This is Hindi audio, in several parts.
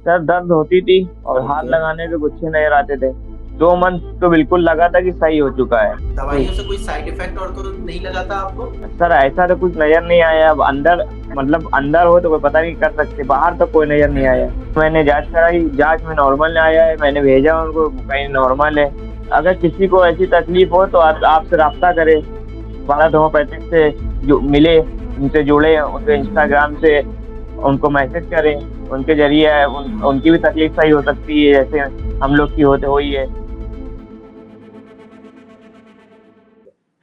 सर दर्द होती थी और हाथ ओके। लगाने पे गुच्छे नजर आते थे। 2 मंथ तो बिल्कुल लगा था कि सही हो चुका है। दवाइयों से कोई साइड इफेक्ट और तो नहीं लगा था आपको? सर ऐसा तो कुछ नजर नहीं आया। अब अंदर मतलब अंदर हो तो कोई पता नहीं कर सकते, बाहर तो कोई नजर नहीं आया। मैंने जांच कराई, जांच में नॉर्मल आया है। मैंने भेजा उनको, कहीं नॉर्मल है। अगर किसी को ऐसी तकलीफ हो तो आपसे राब्ता करे, भारत होम्योपैथिक से जो मिले, उनसे जुड़े, उनके इंस्टाग्राम से उनको मैसेज करें। उनके जरिए उनकी भी तकलीफ सही हो सकती है, जैसे हम लोग की होते हुई है।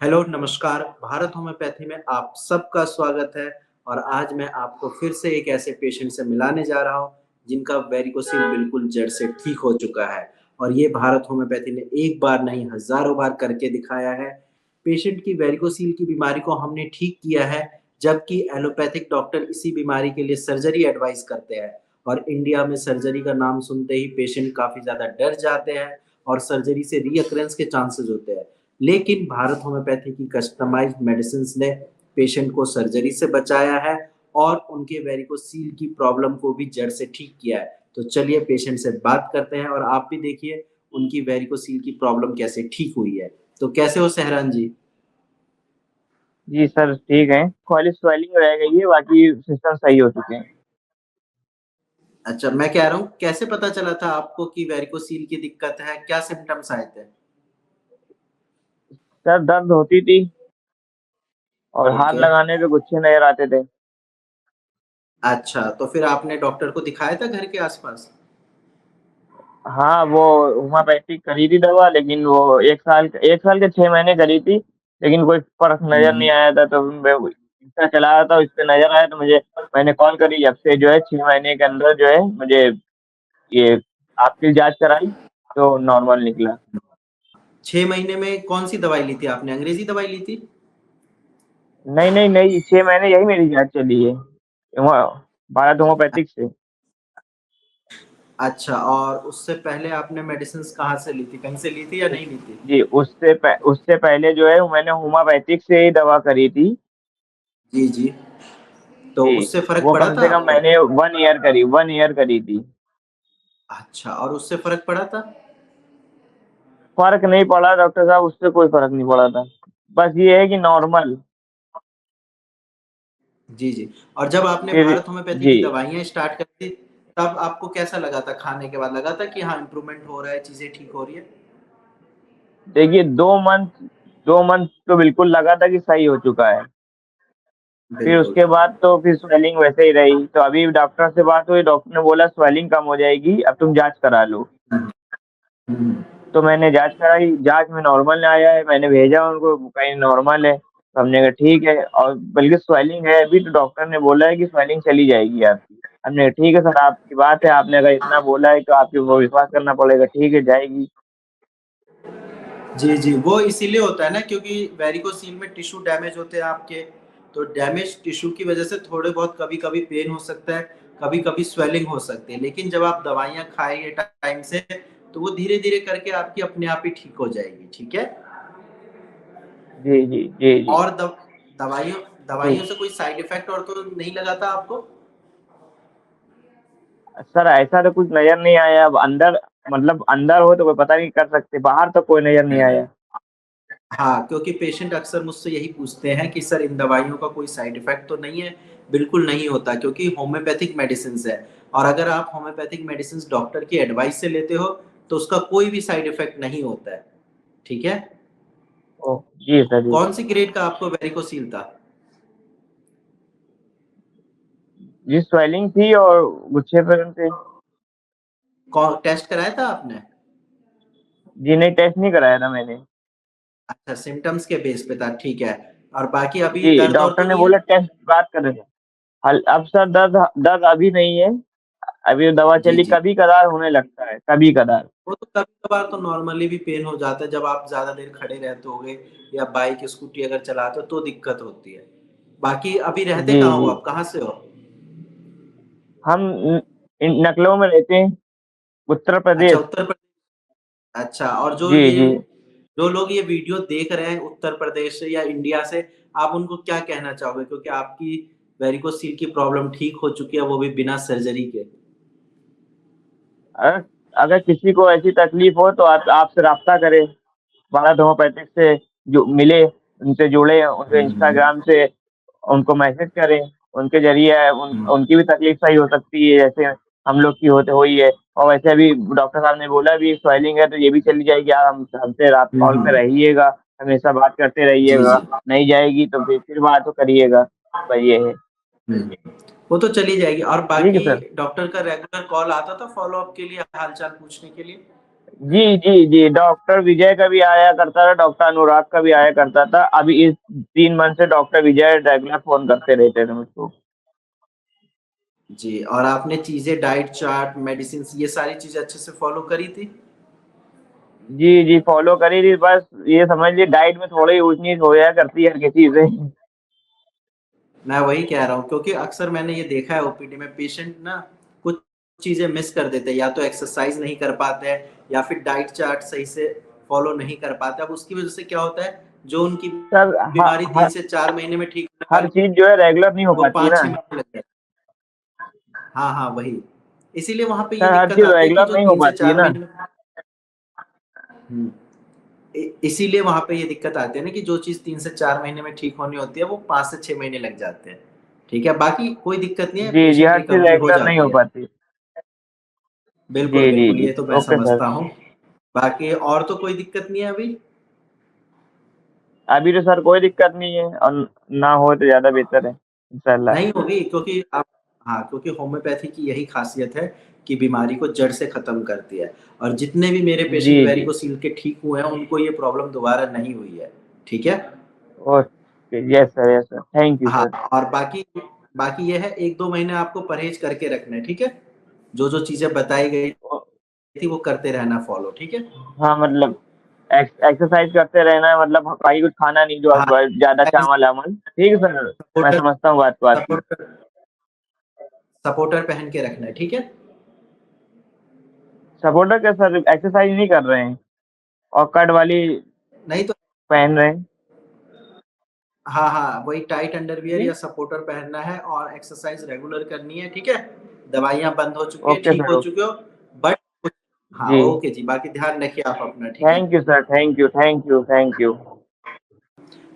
हेलो, नमस्कार। भारत होम्योपैथी में आप सबका स्वागत है। और आज मैं आपको फिर से एक ऐसे पेशेंट से मिलाने जा रहा हूं जिनका वेरिकोसिल बिल्कुल जड़ से ठीक हो चुका है। और ये भारत होम्योपैथी ने एक बार नहीं हजारों बार करके दिखाया है। पेशेंट की वेरिकोसिल की बीमारी को हमने ठीक किया है, जबकि एलोपैथिक डॉक्टर इसी बीमारी के लिए सर्जरी एडवाइस करते हैं। और इंडिया में सर्जरी का नाम सुनते ही पेशेंट काफी ज्यादा डर जाते हैं और सर्जरी से रीअकरेंस के चांसेस होते हैं। लेकिन भारत होम्योपैथी की कस्टमाइज्ड मेडिसिन ने पेशेंट को सर्जरी से बचाया है और उनके वेरिकोसील की प्रॉब्लम को भी जड़ से ठीक किया है। तो चलिए पेशेंट से बात करते हैं और आप भी देखिए उनकी वेरिकोसील की प्रॉब्लम कैसे ठीक हुई है। तो कैसे हो सहरान जी? जी सर ठीक है, खाली स्वेलिंग रह गई है, बाकी सिस्टम सही हो चुके हैं। अच्छा, मैं कह रहा हूँ कैसे पता चला था आपको कि वेरिकोसील की दिक्कत है? क्या सिम्टम्स आए थे? सर दर्द होती थी और हाथ ओके। लगाने पे गुच्छे नजर आते थे। अच्छा, तो फिर आपने डॉक्टर को दिखाया था घर के आसपास? हाँ, वो होम्योपैथिक करी थी दवा, लेकिन वो 1 साल के 6 महीने करी थी, लेकिन कोई फर्क नजर नहीं हम्म। आया था। तो मैं इंस्टा चला रहा था, उस पे नजर आया तो मैंने कॉल करी। जब से जो है 6 महीने के अंदर जो है मुझे ये आपकी जांच कराई तो नॉर्मल निकला। 6 महीने में कौन सी दवाई ली थी आपने? अंग्रेजी दवाई ली थी? नहीं नहीं नहीं, 6 महीने यही मेरी जांच चली है वहाँ भारत होम्योपैथिक से। अच्छा, और उससे पहले आपने मेडिसिन्स कहाँ से ली थी? कहीं से ली थी या नहीं ली थी? जी, उससे पहले जो है मैंने होम्योपैथिक से ही दवा करी थी। जी, जी। तो जी, उससे फ़र्क वो पड़ा कम था से कम आपको? मैंने 1 ईयर करी थी। अच्छा, और उससे फ़र्क पड़ा था? फर्क नहीं पड़ा डॉक्टर साहब, उससे कोई फर्क नहीं पड़ा था। बस ये है कि नॉर्मल। जी, जी। और जब आपने फिर भारत होम्योपैथी जी की दवाइयाँ स्टार्ट करी थी, तब आपको कैसा लगा था खाने के बाद? लगा था कि हाँ, इम्प्रूवमेंट हो रहा है, चीज़ें ठीक हो रही है? देखिए, 2 मंथ तो बिल्कुल लगा था कि सही हो चुका है। फिर बिल्कुल। उसके बाद तो फिर स्वेलिंग वैसे ही रही। तो अभी डॉक्टर से बात हुई, डॉक्टर ने बोला स्वेलिंग कम हो जाएगी, अब तुम जांच करा लो। हुँ, हुँ। तो मैंने जांच कराई, जांच में नॉर्मल आया है। मैंने भेजा उनको, कहीं नॉर्मल है। तो हमने कहा ठीक है, और बल्कि स्वेलिंग है अभी, तो डॉक्टर ने बोला है कि स्वेलिंग चली जाएगी आपकी। हमने कहा ठीक है सर, आपकी बात है, आपने अगर इतना बोला है तो आपके ऊपर विश्वास करना पड़ेगा। ठीक है, जाएगी। जी, जी। वो इसीलिए होता है ना, क्योंकि वेरिकोसील में टिश्यू डैमेज होते हैं आपके। तो डैमेज टिश्यू की वज़ह से थोड़े बहुत कभी-कभी पेन हो सकता है, कभी-कभी स्वेलिंग हो सकती है। लेकिन जब आप दवाइयाँ खाइए टाइम से, तो वो धीरे-धीरे करके आपकी अपने आप ही ठीक हो जाएगी, ठीक है? जी जी जी जी और दवाइयों जी। दवाइयों से कोई साइड इफ़ेक्ट और तो नहीं लगा था आपको? सर ऐसा तो कुछ नजर नहीं आया। अब अंदर मतलब अंदर हो तो कोई पता नहीं कर सकते, बाहर तो कोई नजर नहीं आया। हाँ, क्योंकि पेशेंट अक्सर मुझसे यही पूछते हैं कि सर इन दवाइयों का कोई साइड इफ़ेक्ट तो नहीं है? बिल्कुल नहीं होता, क्योंकि होम्योपैथिक मेडिसिन्स है। और अगर आप होम्योपैथिक मेडिसिन्स डॉक्टर की एडवाइस से लेते हो, तो उसका कोई भी साइड इफ़ेक्ट नहीं होता है। ठीक है? ओह! जी सर जी। कौन सी ग्रेड का आपको वेरिकोसील था? जी, स्वेलिंग थी और गुच्छे पे थे। टेस्ट कराया था आपने? जी नहीं, टेस्ट नहीं कराया था मैंने। अच्छा, सिम्पटम्स के बेस पे था, ठीक है। और बाकी अभी जी, दर्द और डॉक्टर तो ने नहीं बोला है? टेस्ट बात कर रहे थे। हल अब सर दर्द दर्द अभी नहीं है। अभी दवा जी, चली, जी। कभी-कभार होने लगता है, कभी-कभार। वो तो कभी-कभार तो नॉर्मली भी पेन हो जाता है, जब आप ज़्यादा देर खड़े रहते होगे या बाइक, स्कूटी अगर चलाते हो तो दिक्कत होती है। बाकी अभी रहते जी, कहाँ हो जी। आप? कहाँ से हो? हम इन नकलों में रहते हैं, उत्तर अच्छा, प्रदेश। उत्तर प्रदेश। अच्छा, और जी, जी। जो लोग ये वीडियो देख रहे हैं उत्तर प्रदेश से या इंडिया से, आप उनको क्या कहना चाहोगे? क्योंकि आपकी वेरिकोसील की प्रॉब्लम ठीक हो चुकी है, वो भी बिना सर्जरी के। अगर अगर किसी को ऐसी तकलीफ हो तो आप आपसे राब्ता करे, भारत होम्योपैथिक से जो मिले, उनसे जुड़े, उनके हम्म, इंस्टाग्राम से उनको मैसेज करें, उनके ज़रिए हम्म, उनकी भी तकलीफ सही हो सकती है, जैसे हम लोग की होते हुई है। और वैसे अभी डॉक्टर साहब ने बोला भी स्वेलिंग है तो ये भी चली जाएगी, आप हमसे रात कॉल पे हम्म, रहिएगा, हमेशा बात करते जी रहिएगा, जी। नहीं जाएगी तो फिर बात तो करिएगा, बस ये है। वो तो चली जाएगी। और ठीक है बाकी सर। डॉक्टर का रेगुलर कॉल आता था फॉलो अप के लिए, हाल चाल पूछने के लिए? जी, जी, जी, डॉक्टर विजय का भी आया करता था, डॉक्टर अनुराग का भी आया करता था। अभी इस 3 मंथ से डॉक्टर विजय रेगुलर फ़ोन करते रहते थे मुझको। जी, और आपने चीजें डाइट चार्ट, मेडिसिन, ये सारी चीजें अच्छे से फॉलो करी थी? जी, जी, फ़ॉलो करी थी, बस ये समझ लीजिए डाइट में थोड़ी ऊँच-नीच हो जाया करती है हर किसी से। मैं वही कह रहा हूँ, क्योंकि अक्सर मैंने ये देखा है ओपीडी में पेशेंट ना कुछ चीजें मिस कर देते हैं, या तो एक्सरसाइज नहीं कर पाते हैं या फिर डाइट चार्ट सही से फॉलो नहीं कर पाते। अब उसकी वजह से क्या होता है, जो उनकी सर ह बीमारी 3 हर से 4 महीने में ठीक होने हर वाली, चीज़ जो है रेगुलर नहीं हो वो पाती है ना। 5-6 महीने लग जाते हैं। हाँ, हाँ, वही। इसीलिए वहाँ पे ये सर हर दिक्कत चीज़ आती है कि रेगुलर जो नहीं हो 3 से पाती है 4 ना। महीने में हुँ। इसीलिए वहाँ पे ये दिक्कत आती है ना कि जो चीज़ 3 से 4 महीने में ठीक होनी होती है, वो 5 से 6 महीने लग जाते हैं। ठीक है? बाकी कोई दिक्कत नहीं है, जी, जी, पेशेंट हर चीज़ रिकवरी हो रेगुलर नहीं जाती हो है। पाती। बिल्कुल, जी, जी, बिल्कुल, जी। ये तो मैं ओके सर। समझता हूँ। बाकी और तो कोई दिक्कत नहीं है अभी? अभी तो सर कोई दिक्कत नहीं है और ना हो तो ज़्यादा बेहतर है, इंशाल्लाह। नहीं होगी, क्योंकि आप हाँ, क्योंकि होम्योपैथी की यही ख़ासियत है कि बीमारी को जड़ से ख़त्म करती है। और जितने भी मेरे जी, पेशेंट जी। वेरिकोसिल के ठीक हुए हैं, उनको ये प्रॉब्लम दोबारा नहीं हुई है। ठीक है? Okay, yes sir, thank you हाँ, सर। और बाकी बाकी ये है, 1-2 महीने आपको परहेज़ करके रखना है, ठीक है? जो-जो चीज़ें बताई गई ओ थी, वो करते रहना फ़ॉलो, ठीक है? हाँ, मतलब एक्सरसाइज़ करते रहना है, मतलब कहीं कुछ खाना नहीं जो हाँ, ज़्यादा चावल-वावल। ठीक है सर, मैं सपोर्टर समझता हूँ बात को आपकी। सपोर्टर सपोर्टर पहन के रखना है, ठीक है? सपोर्टर क्या सर, एक्सरसाइज़ नहीं कर रहे हैं और कट वाली नहीं तो पहन रहे हैं। हाँ, हाँ, वही टाइट अंडरवियर जी, या सपोर्टर पहनना है और एक्सरसाइज़ रेगुलर करनी है, ठीक है? दवाइयाँ बंद हो चुकी है, ओके ठीक सर, हो ओके। चुके हो, बट हाँ, जी, ओके जी, बाकी ध्यान रखिए आप अपना, ठीक है? Thank you sir, thank you.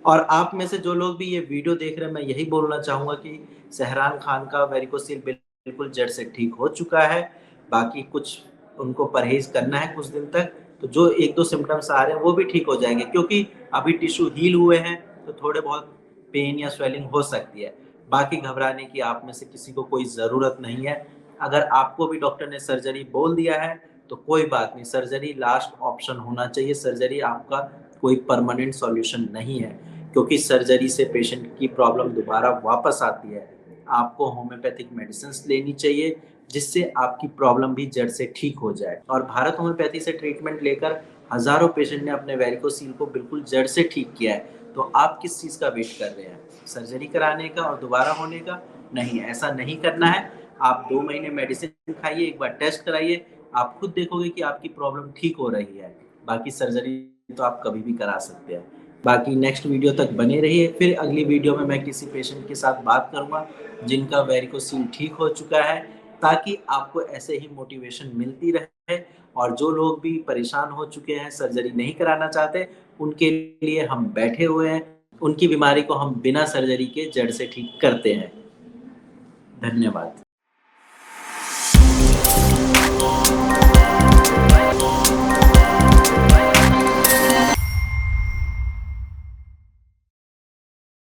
और आप में से जो लोग भी ये वीडियो देख रहे हैं, मैं यही बोलना चाहूँगा कि सहरान खान का वेरिकोसिल बिल्कुल जड़ से ठीक हो चुका है। बाकी कुछ उनको परहेज़ करना है कुछ दिन तक, तो जो 1-2 सिम्पटम्स आ रहे हैं, वो भी ठीक हो जाएँगे, क्योंकि अभी टिश्यू हील हुए हैं, तो थोड़े बहुत पेन या स्वेलिंग हो सकती है। बाकी घबराने की आप में से किसी को कोई ज़रूरत नहीं है। अगर आपको भी डॉक्टर ने सर्जरी बोल दिया है, तो कोई बात नहीं, सर्जरी लास्ट ऑप्शन होना चाहिए। सर्जरी आपका कोई परमानेंट सॉल्यूशन नहीं है। क्योंकि सर्जरी से पेशेंट की प्रॉब्लम दोबारा वापस आती है। आपको होम्योपैथिक मेडिसिन्स लेनी चाहिए, जिससे आपकी प्रॉब्लम भी जड़ से ठीक हो जाए। और भारत होम्योपैथी से ट्रीटमेंट लेकर हज़ारों पेशेंट ने अपने वेरिकोसील को बिल्कुल जड़ से ठीक किया है। तो आप किस चीज़ का वेट कर रहे हैं? सर्जरी कराने का और दोबारा होने का? नहीं, ऐसा नहीं करना है। आप 2 महीने मेडिसिन खाइए, एक बार टेस्ट कराइए, आप खुद देखोगे कि आपकी प्रॉब्लम ठीक हो रही है। बाकी सर्जरी तो आप कभी भी करा सकते हैं। बाकी नेक्स्ट वीडियो तक बने रहिए, फिर अगली वीडियो में मैं किसी पेशेंट के साथ बात करूँगा जिनका वेरिकोसील ठीक हो चुका है, ताकि आपको ऐसे ही मोटिवेशन मिलती रहे। और जो लोग भी परेशान हो चुके हैं, सर्जरी नहीं कराना चाहते, उनके लिए हम बैठे हुए हैं। उनकी बीमारी को हम बिना सर्जरी के जड़ से ठीक करते हैं। धन्यवाद।